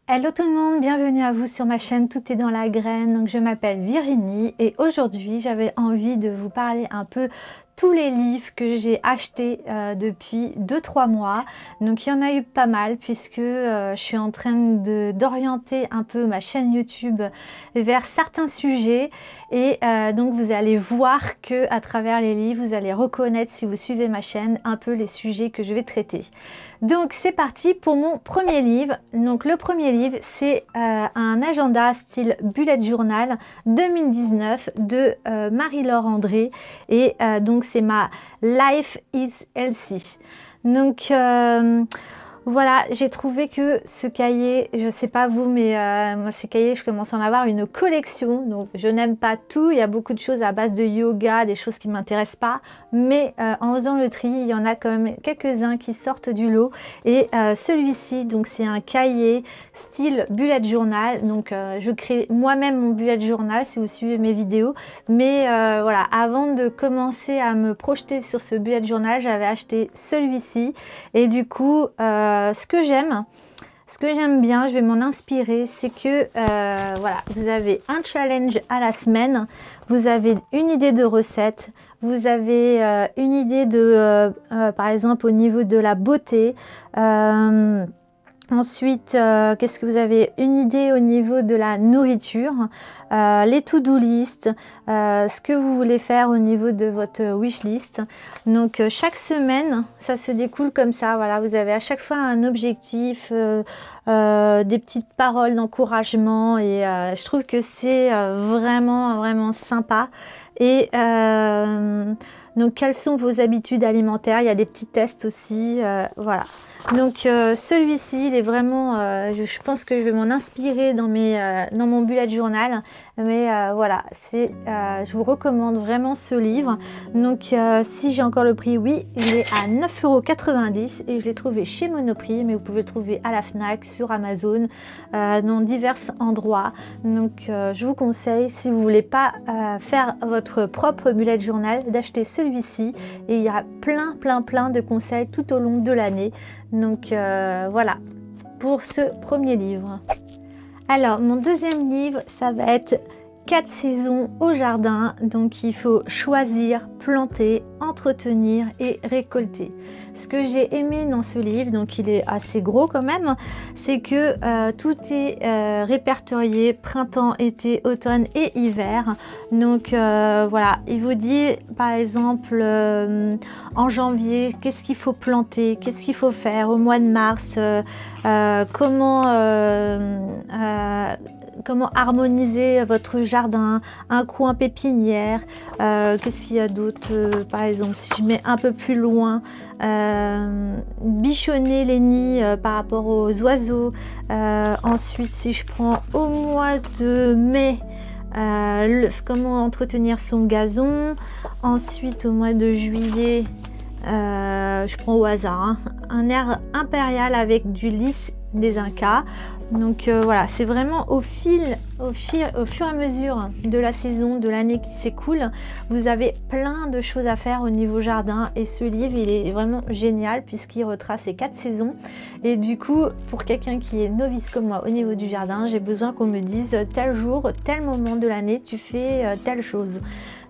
Hello tout le monde, bienvenue à vous sur ma chaîne Tout est dans la graine. Donc je m'appelle Virginie et aujourd'hui j'avais envie de vous parler un peu tous les livres que j'ai achetés depuis 2-3 mois. Donc il y en a eu pas mal puisque je suis en train d'orienter un peu ma chaîne YouTube vers certains sujets et donc vous allez voir que à travers les livres vous allez reconnaître, si vous suivez ma chaîne, un peu les sujets que je vais traiter. Donc c'est parti pour mon premier livre. Donc le premier livre c'est un agenda style bullet journal 2019 de Marie-Laure André et donc c'est ma Life is Healthy. Donc voilà, j'ai trouvé que ce cahier, je sais pas vous, mais moi ces cahiers, je commence à en avoir une collection. Donc je n'aime pas tout, il y a beaucoup de choses à base de yoga, des choses qui ne m'intéressent pas. Mais en faisant le tri, il y en a quand même quelques-uns qui sortent du lot. Et celui-ci, donc c'est un cahier style bullet journal. Donc je crée moi-même mon bullet journal si vous suivez mes vidéos. Mais voilà, avant de commencer à me projeter sur ce bullet journal, j'avais acheté celui-ci. Et du coup, ce que j'aime bien, je vais m'en inspirer, c'est que voilà, vous avez un challenge à la semaine, vous avez une idée de recette, vous avez une idée de, par exemple, au niveau de la beauté. Ensuite, qu'est-ce que vous avez? Une idée au niveau de la nourriture, les to-do list, ce que vous voulez faire au niveau de votre wish list. Donc chaque semaine, ça se découle comme ça. Voilà, vous avez à chaque fois un objectif, des petites paroles d'encouragement et je trouve que c'est vraiment sympa. Et donc quelles sont vos habitudes alimentaires? Il y a des petits tests aussi, voilà. Donc celui-ci, il est vraiment, je pense que je vais m'en inspirer dans mon bullet journal. Mais voilà, je vous recommande vraiment ce livre. Donc si j'ai encore le prix, oui, il est à 9,90 € et je l'ai trouvé chez Monoprix, mais vous pouvez le trouver à la Fnac, sur Amazon, dans divers endroits. Donc je vous conseille, si vous voulez pas faire votre propre bullet journal, d'acheter celui-ci. Et il y a plein de conseils tout au long de l'année. Donc voilà pour ce premier livre. Alors mon deuxième livre, ça va être 4 saisons au jardin. Donc il faut choisir, planter, entretenir et récolter. Ce que j'ai aimé dans ce livre, donc il est assez gros quand même, c'est que tout est répertorié printemps, été, automne et hiver. Donc voilà, il vous dit par exemple en janvier qu'est-ce qu'il faut planter, qu'est-ce qu'il faut faire au mois de mars, comment harmoniser votre jardin, un coin pépinière, qu'est-ce qu'il y a d'autre, par exemple si je mets un peu plus loin, bichonner les nids par rapport aux oiseaux. Ensuite si je prends au mois de mai, comment entretenir son gazon. Ensuite au mois de juillet, je prends au hasard, hein, un air impérial avec du lys des Incas. Donc voilà, c'est vraiment au fur et à mesure de la saison, de l'année qui s'écoule, vous avez plein de choses à faire au niveau jardin. Et ce livre, il est vraiment génial puisqu'il retrace les 4 saisons. Et du coup, pour quelqu'un qui est novice comme moi au niveau du jardin, j'ai besoin qu'on me dise tel jour, tel moment de l'année, tu fais telle chose.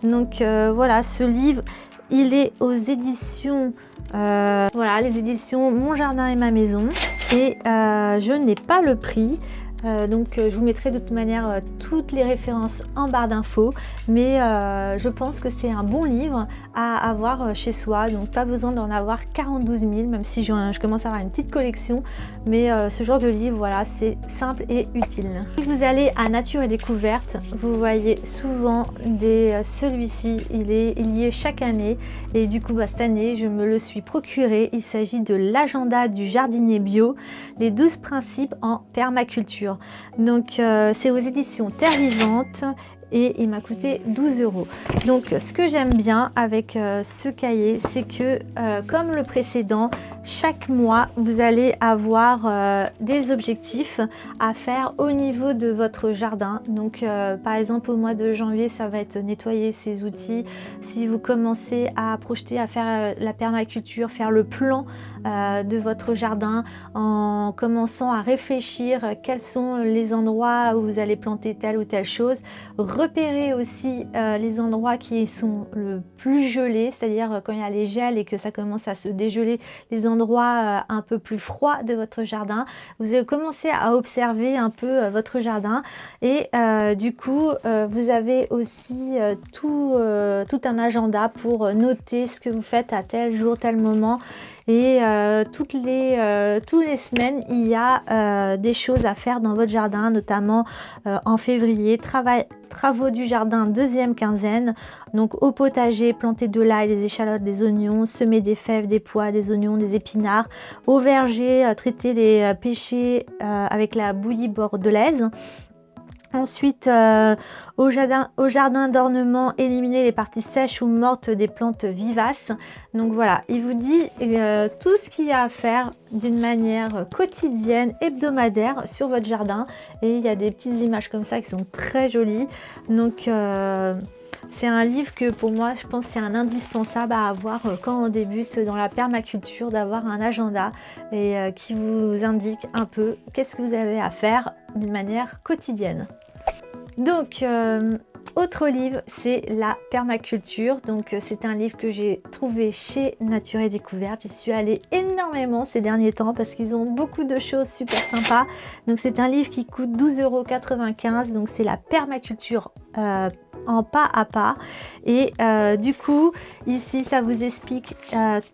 Donc voilà, ce livre, il est aux éditions, voilà, les éditions Mon Jardin et Ma Maison. Et je n'ai pas le prix, donc je vous mettrai de toute manière toutes les références en barre d'infos. Mais je pense que c'est un bon livre à avoir chez soi, donc pas besoin d'en avoir 42 000, même si je commence à avoir une petite collection. Mais ce genre de livre, voilà, c'est simple et utile. Si vous allez à Nature et Découverte, vous voyez souvent celui-ci, il y est chaque année. Et du coup, cette année, je me le suis procuré. Il s'agit de l'agenda du jardinier bio, les 12 principes en permaculture. Donc c'est aux éditions Terre Vivante et il m'a coûté 12 €. Donc ce que j'aime bien avec ce cahier, c'est que comme le précédent, chaque mois vous allez avoir des objectifs à faire au niveau de votre jardin. Donc par exemple au mois de janvier, ça va être nettoyer ses outils. Si vous commencez à projeter à faire la permaculture, faire le plan de votre jardin en commençant à réfléchir quels sont les endroits où vous allez planter telle ou telle chose, repérer aussi les endroits qui sont le plus gelés, c'est-à-dire quand il y a les gels et que ça commence à se dégeler, les endroits un peu plus froids de votre jardin. Vous allez commencer à observer un peu votre jardin et du coup vous avez aussi tout un agenda pour noter ce que vous faites à tel jour, tel moment. Et toutes les semaines, il y a des choses à faire dans votre jardin, notamment en février, travaux du jardin, deuxième quinzaine. Donc au potager, planter de l'ail, des échalotes, des oignons, semer des fèves, des pois, des oignons, des épinards. Au verger, traiter les pêchers avec la bouillie bordelaise. Ensuite, au jardin d'ornement, éliminer les parties sèches ou mortes des plantes vivaces. Donc voilà, il vous dit tout ce qu'il y a à faire d'une manière quotidienne, hebdomadaire sur votre jardin. Et il y a des petites images comme ça qui sont très jolies. Donc c'est un livre que pour moi, je pense c'est un indispensable à avoir quand on débute dans la permaculture, d'avoir un agenda et qui vous indique un peu qu'est-ce que vous avez à faire d'une manière quotidienne. Donc, autre livre, c'est la permaculture. Donc, c'est un livre que j'ai trouvé chez Nature et Découverte. J'y suis allée énormément ces derniers temps parce qu'ils ont beaucoup de choses super sympas. Donc, c'est un livre qui coûte 12,95 €. Donc, c'est la permaculture en pas à pas. Et du coup, ici, ça vous explique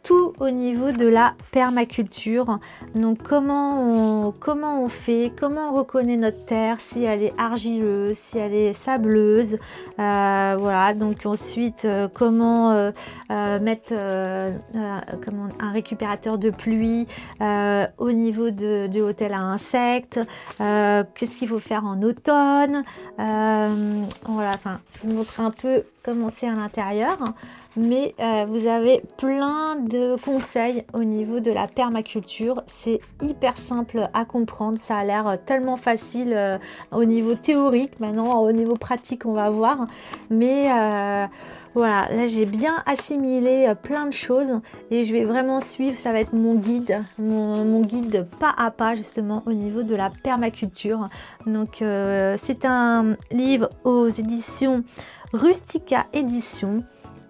tout au niveau de la permaculture. Donc, comment on fait, comment on reconnaît notre terre, si elle est argileuse, si elle est sableuse. Voilà, donc ensuite, comment mettre un récupérateur de pluie au niveau du hôtel à insectes. Qu'est-ce qu'il faut faire en automne. Voilà, enfin, je vous montre un peu comment c'est à l'intérieur, mais vous avez plein de conseils au niveau de la permaculture. C'est hyper simple à comprendre, ça a l'air tellement facile au niveau théorique. Maintenant au niveau pratique on va voir, mais voilà, là j'ai bien assimilé plein de choses et je vais vraiment suivre, ça va être mon guide, mon guide pas à pas justement au niveau de la permaculture. Donc c'est un livre aux éditions Rustica Édition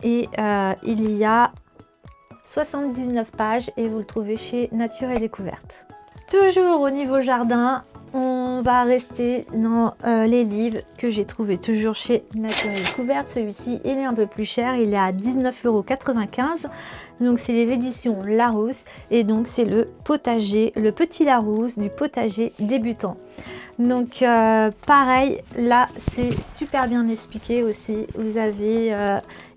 et il y a 79 pages et vous le trouvez chez Nature et Découverte. Toujours au niveau jardin, on va rester dans les livres que j'ai trouvé toujours chez Nature et Découverte. Celui-ci, il est un peu plus cher, il est à 19,95 €. Donc c'est les éditions Larousse et donc c'est le potager, le petit Larousse du potager débutant. Donc pareil, là c'est super bien expliqué aussi. Vous avez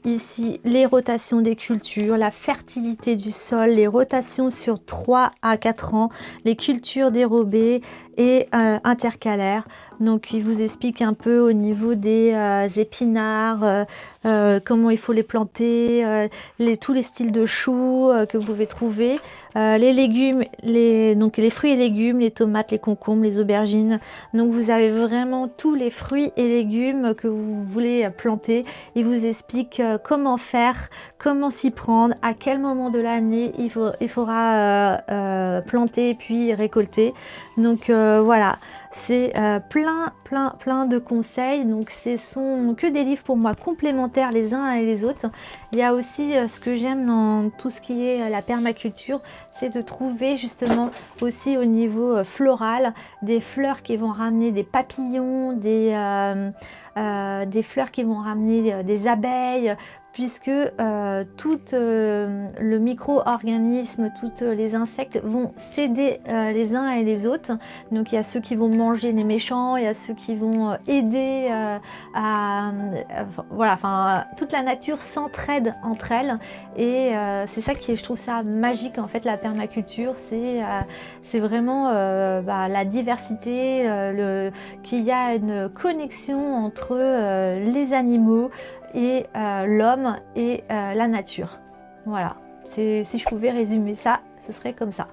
ici les rotations des cultures, la fertilité du sol, les rotations sur 3 à 4 ans, les cultures dérobées et intercalaires. Donc il vous explique un peu au niveau des épinards, comment il faut les planter, tous les styles de choux que vous pouvez trouver, les légumes, donc les fruits et légumes, les tomates, les concombres, les aubergines. Donc vous avez vraiment tous les fruits et légumes que vous voulez planter. Il vous explique comment faire, comment s'y prendre, à quel moment de l'année il faudra planter puis récolter. Donc voilà, c'est plein de conseils. Donc ce sont que des livres pour moi complémentaires les uns et les autres. Il y a aussi ce que j'aime dans tout ce qui est la permaculture, c'est de trouver justement aussi au niveau floral des fleurs qui vont ramener des papillons, des fleurs qui vont ramener des abeilles, puisque tout le micro-organisme, tous les insectes vont s'aider les uns et les autres. Donc il y a ceux qui vont manger les méchants, il y a ceux qui vont aider voilà, enfin toute la nature s'entraide entre elles, et c'est ça qui est, je trouve ça magique en fait, la permaculture, c'est vraiment la diversité, qu'il y a une connexion entre les animaux et l'homme et la nature. Voilà, si je pouvais résumer ça, ce serait comme ça.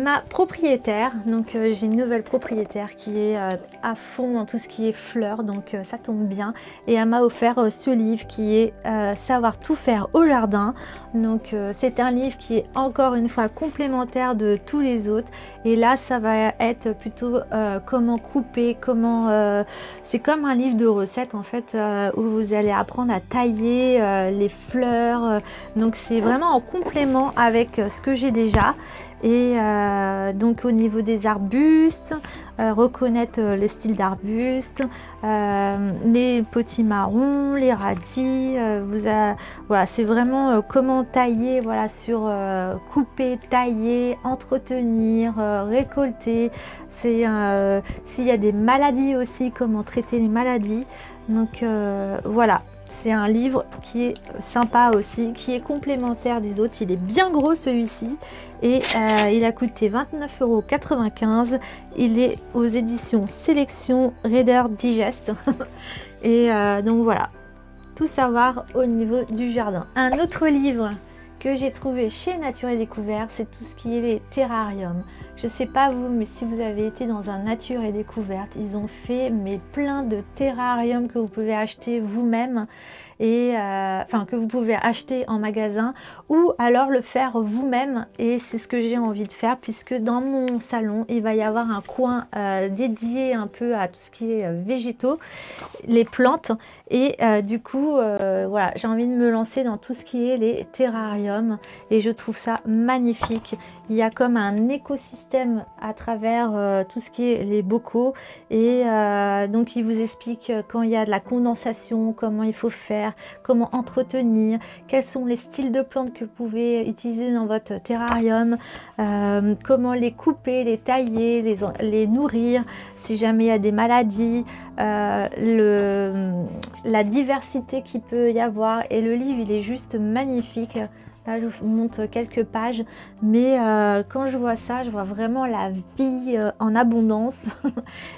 Ma propriétaire, donc j'ai une nouvelle propriétaire qui est à fond dans tout ce qui est fleurs, donc ça tombe bien, et elle m'a offert ce livre qui est Savoir tout faire au jardin. Donc c'est un livre qui est encore une fois complémentaire de tous les autres, et là ça va être plutôt comment couper, comment c'est comme un livre de recettes en fait, où vous allez apprendre à tailler les fleurs, donc c'est vraiment en complément avec ce que j'ai déjà. Et donc au niveau des arbustes, reconnaître les styles d'arbustes, les potimarrons, les radis, voilà, c'est vraiment comment tailler, voilà, sur couper, tailler, entretenir, récolter. C'est s'il y a des maladies aussi, comment traiter les maladies. Donc voilà. C'est un livre qui est sympa aussi, qui est complémentaire des autres. Il est bien gros celui-ci, et il a coûté 29,95 €. Il est aux éditions Sélection Reader Digest. Et donc voilà, tout savoir au niveau du jardin. Un autre livre que j'ai trouvé chez Nature et Découverte, c'est tout ce qui est les terrariums. Je sais pas vous, mais si vous avez été dans un Nature et Découverte, ils ont fait plein de terrariums que vous pouvez acheter vous-même, et enfin que vous pouvez acheter en magasin, ou alors le faire vous-même. Et c'est ce que j'ai envie de faire, puisque dans mon salon il va y avoir un coin dédié un peu à tout ce qui est végétaux, les plantes, et du coup voilà, j'ai envie de me lancer dans tout ce qui est les terrariums, et je trouve ça magnifique. Il y a comme un écosystème à travers tout ce qui est les bocaux, et donc il vous explique quand il y a de la condensation, comment il faut faire, comment entretenir, quels sont les styles de plantes que vous pouvez utiliser dans votre terrarium, comment les couper, les tailler, les nourrir si jamais il y a des maladies, la diversité qu'il peut y avoir. Et le livre il est juste magnifique. Là je vous montre quelques pages, mais quand je vois ça, je vois vraiment la vie en abondance.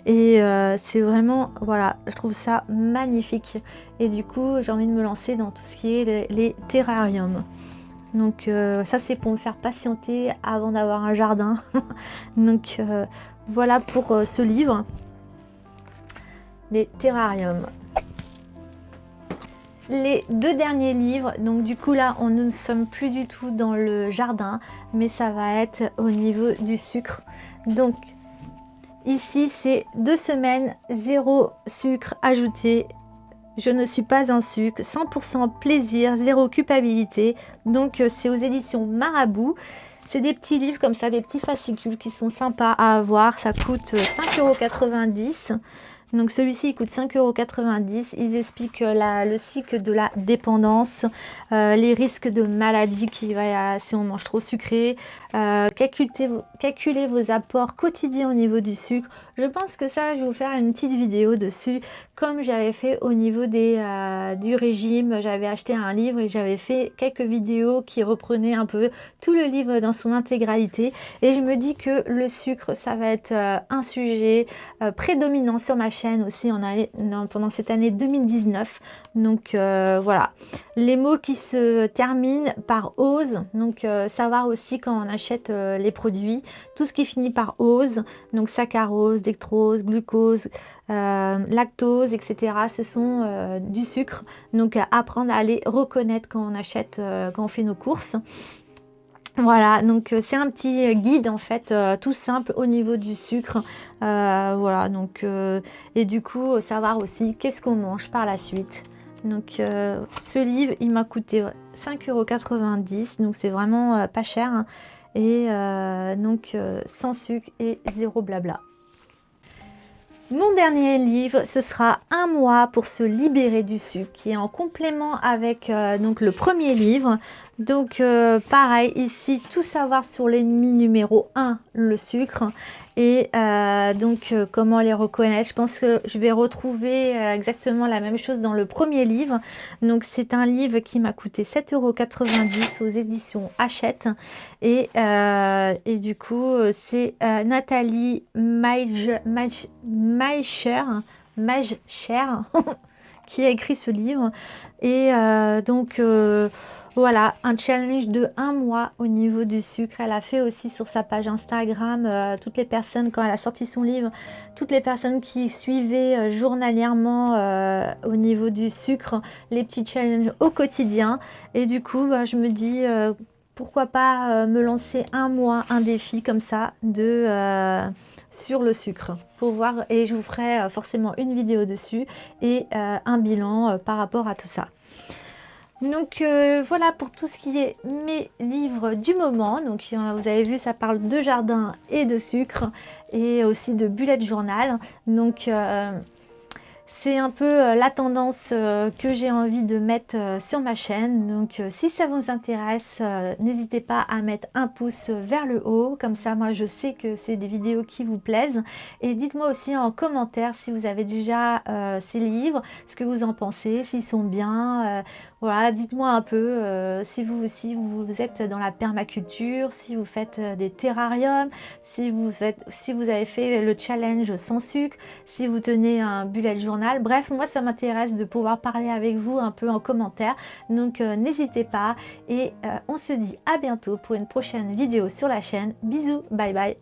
Et c'est vraiment, voilà, je trouve ça magnifique. Et du coup j'ai envie de me lancer dans tout ce qui est les terrariums. Donc ça c'est pour me faire patienter avant d'avoir un jardin. Donc voilà pour ce livre, les terrariums. Les deux derniers livres, donc du coup là on ne sommes plus du tout dans le jardin, mais ça va être au niveau du sucre. Donc ici c'est 2 semaines, 0 sucre ajouté. Je ne suis pas un sucre, 100% plaisir, 0 culpabilité. Donc c'est aux éditions Marabout. C'est des petits livres comme ça, des petits fascicules qui sont sympas à avoir. Ça coûte 5,90 €. Donc celui-ci il coûte 5,90 €. Ils expliquent le cycle de la dépendance, les risques de maladie qu'il va y avoir si on mange trop sucré, calculer vos apports quotidiens au niveau du sucre. Je pense que ça, je vais vous faire une petite vidéo dessus, comme j'avais fait au niveau du régime. J'avais acheté un livre et j'avais fait quelques vidéos qui reprenaient un peu tout le livre dans son intégralité. Et je me dis que le sucre, ça va être un sujet prédominant sur ma chaîne aussi pendant cette année 2019. Donc voilà, les mots qui se terminent par ose, donc savoir aussi quand on achète les produits, tout ce qui finit par ose, donc saccharose, dextrose, glucose, lactose, etc. Ce sont du sucre, donc apprendre à les reconnaître quand on achète, quand on fait nos courses. Voilà, donc c'est un petit guide en fait, tout simple au niveau du sucre. Voilà, donc et du coup savoir aussi qu'est-ce qu'on mange par la suite. Donc ce livre il m'a coûté 5,90 €, donc c'est vraiment pas cher, hein. Et donc sans sucre et 0 blabla. Mon dernier livre, ce sera Un mois pour se libérer du sucre, qui est en complément avec donc le premier livre. Donc pareil, ici, tout savoir sur l'ennemi numéro 1, le sucre. Et comment les reconnaître. Je pense que je vais retrouver exactement la même chose dans le premier livre. Donc c'est un livre qui m'a coûté 7,90 € aux éditions Hachette. Et du coup, c'est Nathalie Maischer qui a écrit ce livre. Et voilà, un challenge de 1 mois au niveau du sucre. Elle a fait aussi sur sa page Instagram, toutes les personnes, quand elle a sorti son livre, toutes les personnes qui suivaient journalièrement au niveau du sucre, les petits challenges au quotidien. Et du coup, je me dis, pourquoi pas me lancer 1 mois, un défi comme ça sur le sucre pour voir, et je vous ferai forcément une vidéo dessus et un bilan par rapport à tout ça. Donc voilà pour tout ce qui est mes livres du moment. Donc vous avez vu, ça parle de jardin et de sucre et aussi de bullet journal. Donc c'est un peu la tendance que j'ai envie de mettre sur ma chaîne. Donc si ça vous intéresse, n'hésitez pas à mettre un pouce vers le haut. Comme ça, moi, je sais que c'est des vidéos qui vous plaisent. Et dites-moi aussi en commentaire si vous avez déjà ces livres, ce que vous en pensez, s'ils sont bien. Voilà, dites-moi un peu si vous aussi vous êtes dans la permaculture, si vous faites des terrariums, si vous avez fait le challenge sans sucre, si vous tenez un bullet journal. Bref, moi ça m'intéresse de pouvoir parler avec vous un peu en commentaire. Donc n'hésitez pas et on se dit à bientôt pour une prochaine vidéo sur la chaîne. Bisous, bye bye.